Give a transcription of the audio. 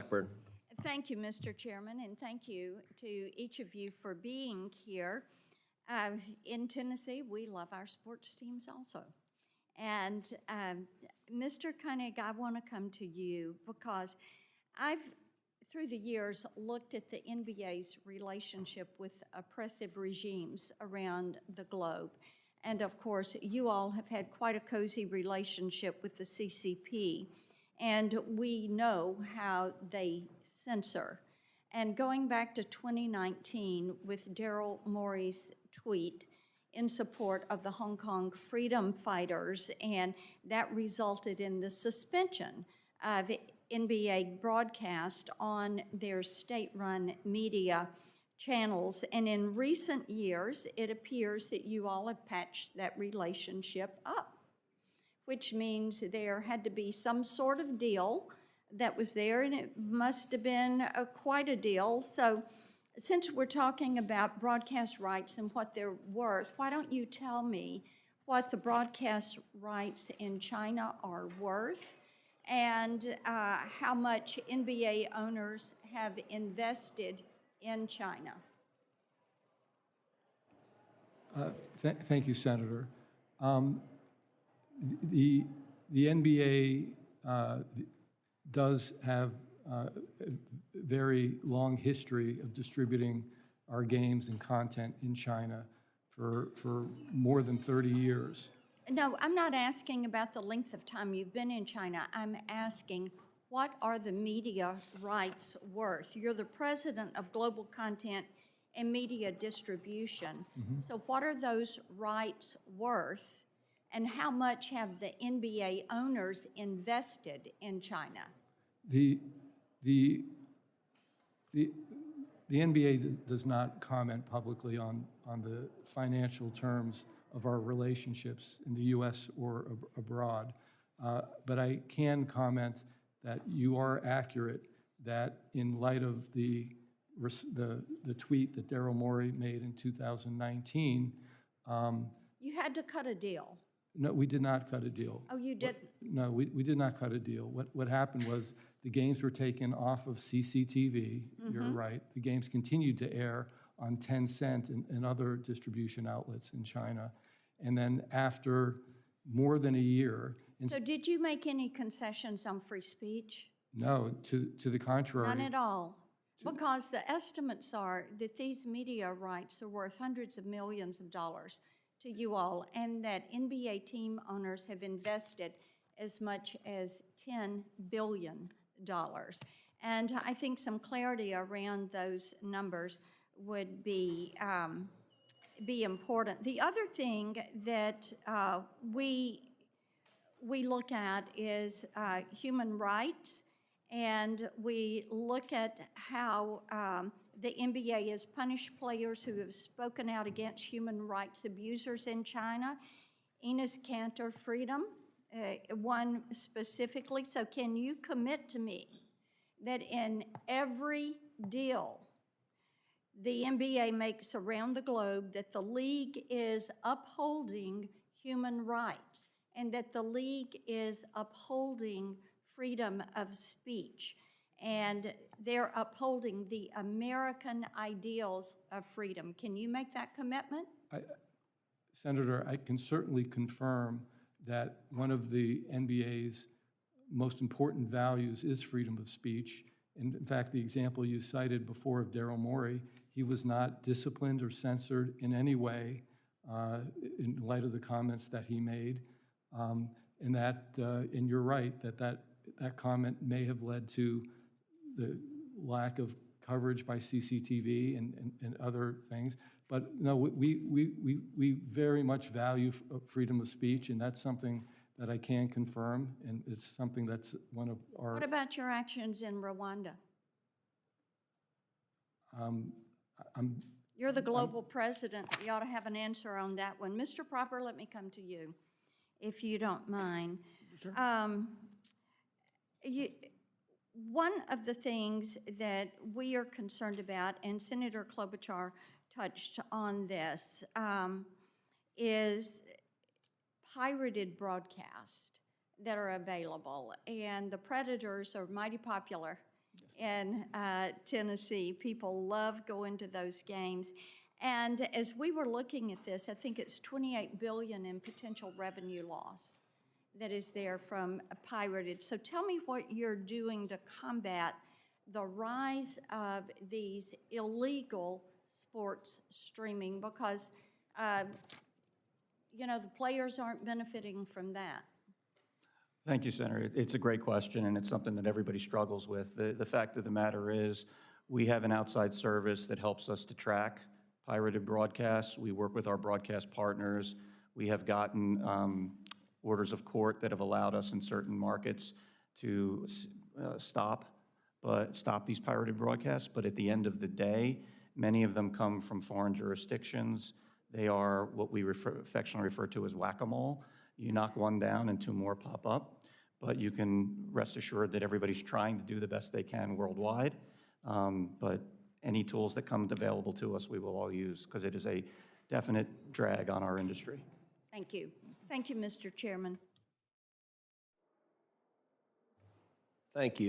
Blackburn. Thank you, Mr. Chairman, and thank you to each of you for being here. In Tennessee, we love our sports teams also. And Mr. Koenig, I want to come to you because I've, through the years, looked at the NBA's relationship with oppressive regimes around the globe. And of course, you all have had quite a cozy relationship with the CCP. And we know how they censor. And going back to 2019 with Daryl Morey's tweet in support of the Hong Kong freedom fighters, and that resulted in the suspension of NBA broadcast on their state-run media channels. And in recent years, it appears that you all have patched that relationship up, which means there had to be some sort of deal that was there, and it must have been quite a deal. So since we're talking about broadcast rights and what they're worth, why don't you tell me what the broadcast rights in China are worth and how much NBA owners have invested in China? Thank you, Senator. The NBA does have a very long history of distributing our games and content in China for more than 30 years. No, I'm not asking about the length of time you've been in China. I'm asking, what are the media rights worth? You're the president of Global Content and Media Distribution. So what are those rights worth? And how much have the NBA owners invested in China? The NBA does not comment publicly on the financial terms of our relationships in the U.S. or abroad. But I can comment that you are accurate that in light of the tweet that Daryl Morey made in 2019. You had to cut a deal. No, we did not cut a deal. Oh, you didn't? No, we did not cut a deal. What happened was the games were taken off of CCTV. You're right. The games continued to air on Tencent and other distribution outlets in China. And then after more than a year. So did you make any concessions on free speech? No, to the contrary. None at all. Because the estimates are that these media rights are worth hundreds of millions of dollars to you all, and that NBA team owners have invested as much as $10 billion. And I think some clarity around those numbers would be important. The other thing that we look at is human rights, and we look at how the NBA has punished players who have spoken out against human rights abusers in China. Enes Kanter Freedom, one specifically. So can you commit to me that in every deal the NBA makes around the globe that the league is upholding human rights and that the league is upholding freedom of speech, and they're upholding the American ideals of freedom? Can you make that commitment? Senator, I can certainly confirm that one of the NBA's most important values is freedom of speech. And in fact, the example you cited before of Daryl Morey, he was not disciplined or censored in any way in light of the comments that he made. And you're right, that comment may have led to the lack of coverage by CCTV and other things. But no, we very much value freedom of speech, and that's something that I can confirm, and it's something that's one of our... What about your actions in Rwanda? You're the global president. You ought to have an answer on that one. Mr. Proper, let me come to you, if you don't mind. Sure. One of the things that we are concerned about, and Senator Klobuchar touched on this, is pirated broadcasts that are available. And the predators are mighty popular in Tennessee. People love going to those games. And as we were looking at this, I think it's $28 billion in potential revenue loss that is there from pirated. So tell me what you're doing to combat the rise of these illegal sports streaming, because you know, the players aren't benefiting from that. Thank you, Senator. It's a great question, and it's something that everybody struggles with. The fact of the matter is, we have an outside service that helps us to track pirated broadcasts. We work with our broadcast partners. We have gotten orders of court that have allowed us in certain markets to stop these pirated broadcasts. But at the end of the day, many of them come from foreign jurisdictions. They are what we affectionately refer to as whack-a-mole. You knock one down and two more pop up. But you can rest assured that everybody's trying to do the best they can worldwide. But any tools that come available to us, we will all use, because it is a definite drag on our industry. Thank you. Thank you, Mr. Chairman. Thank you.